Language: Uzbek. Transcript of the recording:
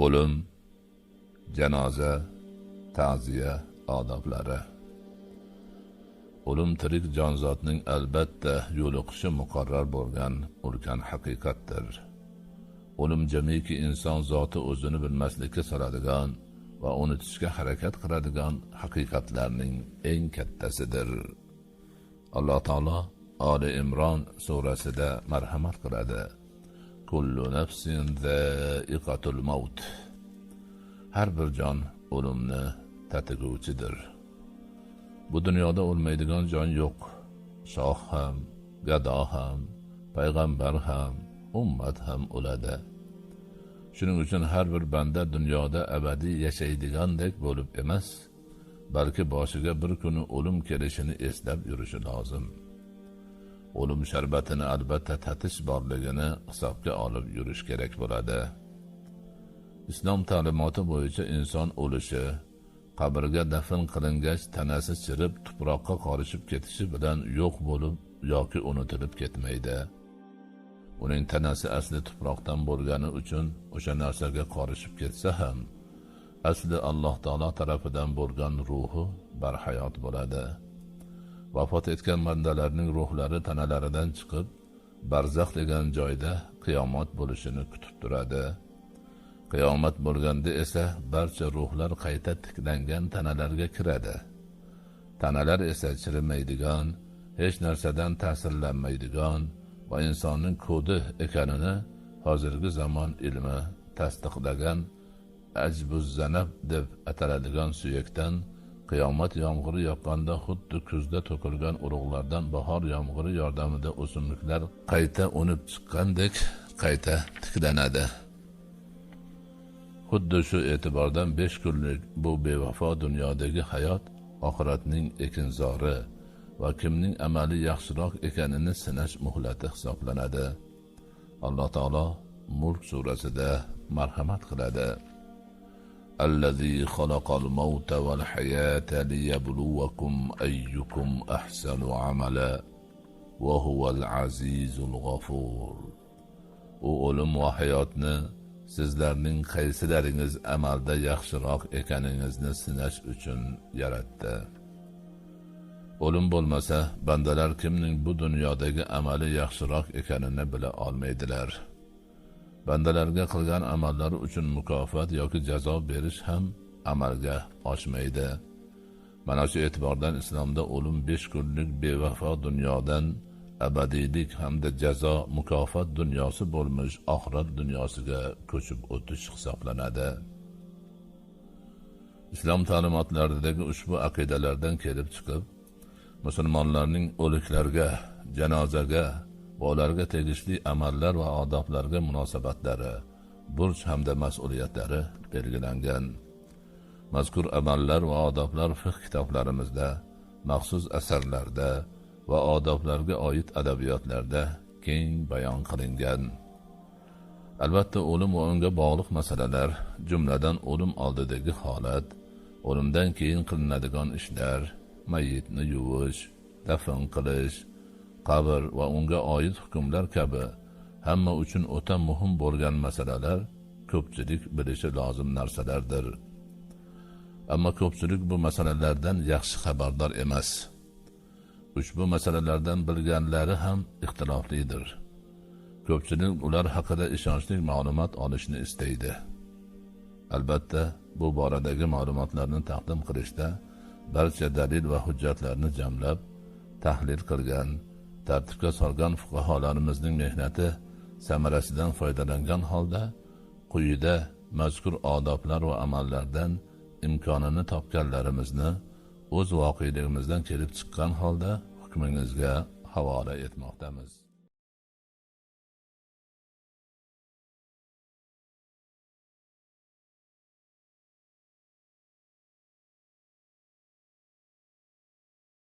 O'lim, janoza, ta'ziya odoblari. O'lim tirik jonzotning albatta yo'liqishi muqarrar bo'lgan ulkan haqiqatdir. O'lim jamiki inson zoti o'zini bilmaslikka soladigan va unutishga harakat qiladigan haqiqatlarning eng kattasidir. Alloh taolo Ali Imron surasida marhamat qiladi. Kullu nafsin za'iqatul maut. Har bir jon o'limni tatiguchidir. Bu dunyoda o'lmaydigan jon yo'q. Shoh ham, gado ham, payg'ambar ham, ummat ham o'ladi. Shuning uchun har bir banda dunyoda abadiy yashaydigandek bo'lib emas, balki boshiga bir kuni o'lim kelishini eslab yurishi lozim. O'lim sharbatini albatta tatish borligini hisobga olib yurish kerak bo'ladi. Islom ta'limoti bo'yicha inson o'lishi, qabrga dafn qilingach tanasi chirib tuproqqa qorishib ketishi bilan yo'q bo'lib yoki unutilib ketmaydi. Uning tanasi asli tuproqdan bo'lgani uchun o'sha narsaga qorishib ketsa ham, asli Alloh taolo tarafidan bo'lgan ruhi barhayot bo'ladi. Vafot etgan bandalarning ruhlari tanalaridan chiqib, barzax degan joyda qiyomat bo'lishini kutib turadi. Qiyomat bo'lganda esa barcha ruhlar qayta tiklangan tanalarga kiradi. Tanalar esa chirimaydigan, hech narsadan ta'sirlanmaydigan va insonning kodi ekanini hozirgi zamon ilmi tasdiqlagan ajbuz zanab deb ataladigan suyakdan qiyomat yomg'iri yoqqanda xuddi kuzda to'kilgan urug'lardan bahor yomg'iri yordamida o'simliklar qayta unib chiqqandek qayta tiklanadi. Xuddi shu e'tibordan 5 kunlik bu bevafo dunyodagi hayot oxiratning ekinzori va kimning amali yaxshiroq ekanini sinash muhlati hisoblanadi. Alloh taolo Mulk surasida marhamat qiladi. Allazi xalaqal mauta val hayata liyabluwakum ayyukum ahsanu amala va huval azizul g'afur. U o'lim va hayotni sizlarning qaysilaringiz amalda yaxshiroq ekaningizni sinash uchun yaratdi. O'lim bo'lmasa, bandalar kimning bu dunyodagi amali yaxshiroq ekanini bila olmaydilar. Bandalarga qilgan amallari uchun mukofot yoki jazo berish ham amalga oshmaydi. Mana shu e'tibordan islomda o'lim 5 kunlik bevafo dunyodan abadiylik hamda jazo mukofot dunyosi bo'lmish oxirat dunyosiga ko'chib o'tish hisoblanadi. Islom ta'limotlaridagi ushbu aqidalardan kelib chiqib, musulmonlarning o'liklarga, janozaga va ularga tegishli amallar va odoblarga munosabatlari, burch hamda mas'uliyatlari belgilangan. Mazkur amallar va odoblar fiqh kitoblarimizda, maxsus asarlarda va odoblarga oid adabiyotlarda keng bayon qilingan. Albatta o'lim va unga bog'liq masalalar, jumladan o'lim oldidagi holat, o'limdan keyin qilinadigan ishlar, mayitni yuvish, dafn qilish, qabr va unga oid hukmlar kabi hamma uchun o'ta muhim bo'lgan masalalar ko'pchilik bilishi lozim narsalardir. Ammo ko'pchilik bu masalalardan yaxshi xabardor emas. Ushbu masalalardan bilganlari ham ixtiloflidir. Ko'pchilik ular haqida ishonchli ma'lumot olishni istaydi. Albatta, bu boradagi ma'lumotlarni taqdim qilishda barcha dalil va hujjatlarni jamlab, tahlil qilgan, tartibga solgan fuqaholarimizning mehnati samarasidan foydalangan holda quyida mazkur odoblar va amallardan imkonini topganlarimizni o'z voqeligimizdan kelib chiqqan holda hukmingizga havola etmoqdamiz.